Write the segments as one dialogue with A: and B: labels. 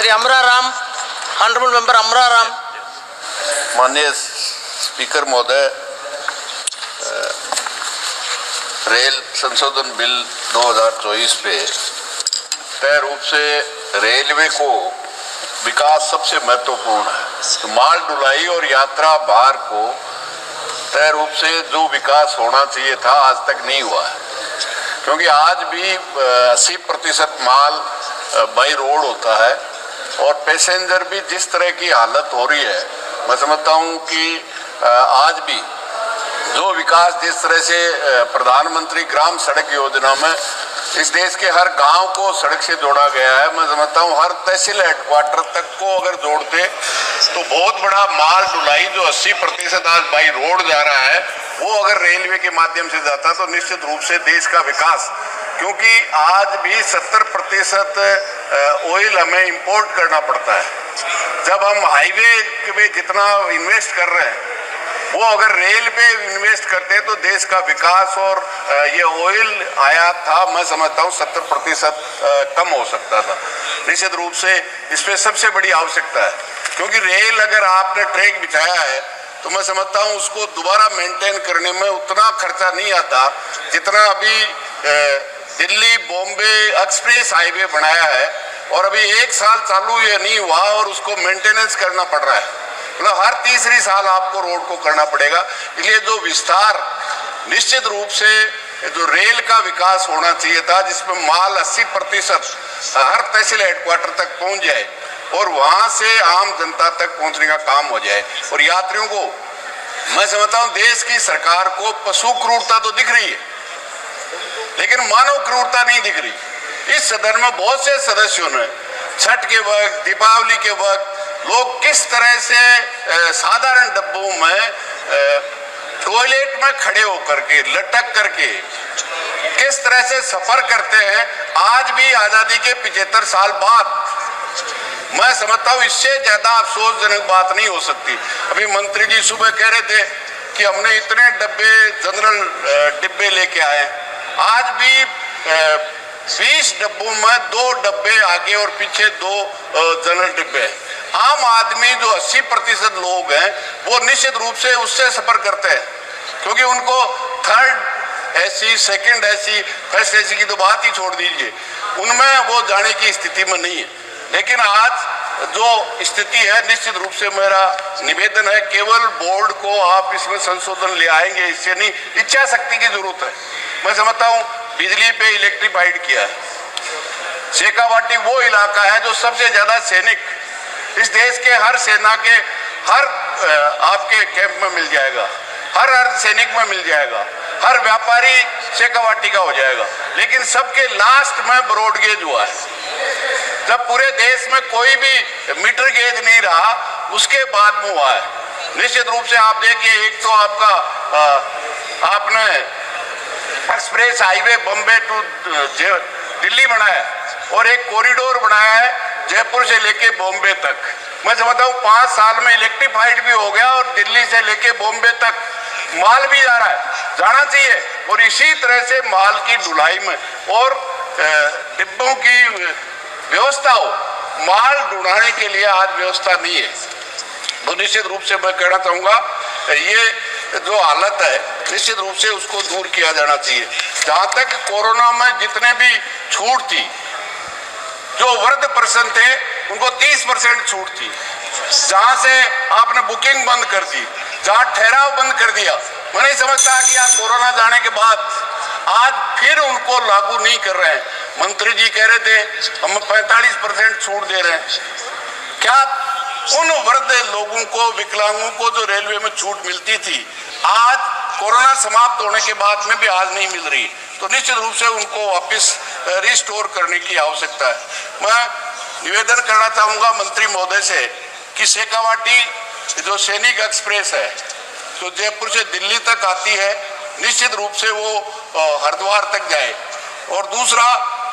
A: श्री अमरा Ram, honourable member अमरा राम।
B: माननीय speaker महोदय, rail संशोधन बिल 2024 पे तय रूप से रेलवे को विकास सबसे महत्वपूर्ण है। तो माल ढुलाई और यात्रा भार को तय रूप से जो विकास होना चाहिए था आज तक नहीं हुआ है, क्योंकि आज भी 80% माल बाई रोड होता है और पैसेंजर भी जिस तरह की हालत हो रही है, मैं समझता हूँ कि आज भी जो विकास जिस तरह से प्रधानमंत्री ग्राम सड़क योजना में इस देश के हर गांव को सड़क से जोड़ा गया है, मैं समझता हूँ हर तहसील हेडक्वार्टर तक को अगर जोड़ते तो बहुत बड़ा माल ढुलाई जो 80% आज बाई रोड जा रहा है वो अगर रेलवे के माध्यम से जाता तो निश्चित रूप से देश का विकास, क्योंकि आज भी 70% ऑयल हमें इंपोर्ट करना पड़ता है। जब हम हाईवे में जितना इन्वेस्ट कर रहे हैं वो अगर रेल पे इन्वेस्ट करते हैं तो देश का विकास और ये ऑयल आयात था, मैं समझता हूँ 70% कम हो सकता था। निश्चित रूप से इस पे सबसे बड़ी आवश्यकता है, क्योंकि रेल अगर आपने ट्रैक बिछाया है तो मैं समझता हूँ उसको दोबारा मेंटेन करने में उतना खर्चा नहीं आता जितना अभी दिल्ली बॉम्बे एक्सप्रेस हाईवे बनाया है और अभी 1 साल चालू ये नहीं हुआ और उसको मेंटेनेंस करना पड़ रहा है। मतलब हर तीसरी साल आपको रोड को करना पड़ेगा। इसलिए जो विस्तार निश्चित रूप से जो रेल का विकास होना चाहिए था, जिसमें माल 80% हर तहसील हेडक्वार्टर तक पहुंच जाए और वहां से आम जनता तक पहुंचने का काम हो जाए। और यात्रियों को मैं समझता हूं देश की सरकार को पशु क्रूरता तो दिख रही है लेकिन मानव क्रूरता नहीं दिख रही। इस सदन में बहुत से सदस्यों ने छठ के वक्त, दीपावली के वक्त लोग किस तरह से साधारण डब्बों में टॉयलेट में खड़े होकर के लटक करके किस तरह से सफर करते हैं, आज भी आजादी के 75 साल बाद। मैं समझता हूँ इससे ज्यादा अफसोसजनक बात नहीं हो सकती। अभी मंत्री जी सुबह कह रहे थे कि हमने इतने डब्बे जनरल डिब्बे लेके आए, आज भी 20 डब्बों में 2 डब्बे आगे और पीछे 2 जनरल डिब्बे हैं। आम आदमी जो 80% लोग हैं वो निश्चित रूप से उससे सफर करते हैं, क्योंकि उनको third AC, second AC, first AC की तो बात ही छोड़ दीजिए, उनमें वो जाने की स्थिति में नहीं है। लेकिन आज जो स्थिति है, निश्चित रूप से मेरा निवेदन है केवल बोर्ड को आप इसमें संशोधन ले आएंगे इससे नहीं, इच्छा शक्ति की जरूरत है। मैं समझता हूँ बिजली पे इलेक्ट्रीफाइड किया है। शेखावाटी वो इलाका है जो सबसे ज्यादा सैनिक इस देश के हर सेना के हर आपके कैंप में मिल जाएगा, हर सैनिक में मिल जाएगा, हर व्यापारी शेखावाटी का हो जाएगा। लेकिन सबके लास्ट में ब्रॉडगेज हुआ है। जब पूरे देश में कोई भी मीटर गेज नहीं रहा उसके बाद में हुआ है। निश्चित रूप से आप देखिए, एक तो आपका आपने express highway Bombay to Delhi बनाया और एक कॉरिडोर बनाया है जयपुर से लेके बॉम्बे तक। मैं समझता हूँ 5 साल में इलेक्ट्रीफाइड भी हो गया और दिल्ली से लेके बॉम्बे तक माल भी जा रहा है, जाना चाहिए। और इसी तरह से माल की ढुलाई में और डिब्बों की व्यवस्था हो, माल ढुलाने के लिए आज व्यवस्था नहीं है। तो निश्चित रूप से मैं कहना चाहूँगा ये जो हालत है निश्चित रूप से उसको दूर किया जाना चाहिए। जहाँ तक कोरोना में जितने भी छूट थी, जो वृद्ध पर्सन थे उनको 30% छूट थी, जहां से आपने बुकिंग बंद कर दी, जहां ठहराव बंद कर दिया, मैं नहीं समझता कि आप कोरोना जाने के बाद आज फिर उनको लागू नहीं कर रहे हैं। मंत्री जी कह रहे थे हम 45% छूट दे रहे हैं। क्या उन वृद्ध लोगों को, विकलांगों को जो रेलवे में छूट मिलती थी आज कोरोना समाप्त होने के बाद में भी आज नहीं मिल रही? तो निश्चित रूप से उनको वापस रिस्टोर करने की आवश्यकता है। मैं निवेदन करना चाहूंगा मंत्री महोदय से कि शेखावाटी जो सैनिक एक्सप्रेस है जो जयपुर से दिल्ली तक आती है, निश्चित रूप से वो हरिद्वार तक जाए, और दूसरा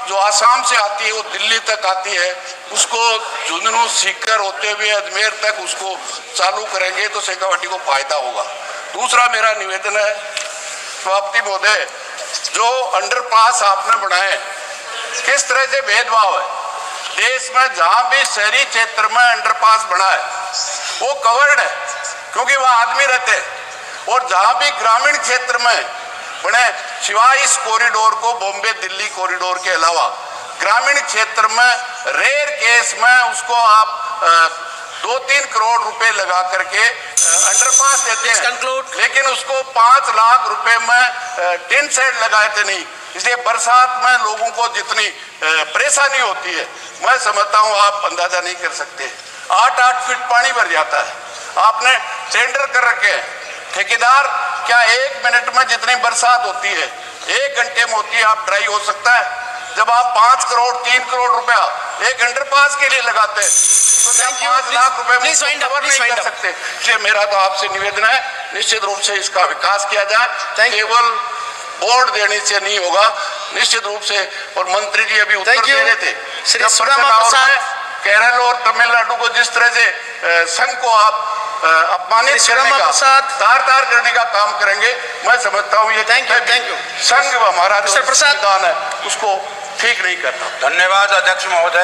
B: जो आसाम से आती है वो दिल्ली तक आती है, उसको झुंझुनू सीकर होते हुए अजमेर तक उसको चालू करेंगे तो शेखावाटी को फायदा होगा। दूसरा मेरा निवेदन है सभापति महोदय, जो अंडरपास आपने बनाए किस तरह से भेदभाव है। देश में जहां भी शहरी क्षेत्र में अंडरपास बना है वो कवर्ड है, क्योंकि वहां आदमी रहते हैं। और जहां भी ग्रामीण क्षेत्र में बने, सिवाय इस कॉरिडोर को बॉम्बे दिल्ली कॉरिडोर के अलावा ग्रामीण क्षेत्र में रेयर केस में उसको आप 2-3 करोड़ रुपए लगा करके अंडरपास देते हैं, लेकिन उसको 5 लाख रुपए में टिन शेड लगाए थे नहीं। इसलिए बरसात में लोगों को जितनी परेशानी होती है, मैं समझता हूँ आप अंदाजा नहीं कर सकते। 8-8 फीट पानी भर जाता है। आपने टेंडर कर रखे हैं, ठेकेदार क्या 1 मिनट में जितनी बरसात होती है 1 घंटे में होती है, आप ड्राई हो सकता है। जब आप 5 करोड़ 3 करोड़ रुपया एक अंडरपास के लिए लगाते हैं तो 5 लाख रुपए में कवर नहीं कर सकते। इसलिए मेरा तो आपसे निवेदन है, निश्चित रूप से इसका विकास किया जाए, केवल बोर्ड देने से नहीं होगा, निश्चित रूप से। और मंत्री जी अभी उत्तर दे रहे थे, केरल और तमिलनाडु को जिस तरह से संघ को आप अपमानित करने का, तार करने का काम करेंगे, मैं समझता हूँ ये संघ हमारा जो संविधान है उसको ठीक नहीं करता।
C: धन्यवाद अध्यक्ष महोदय।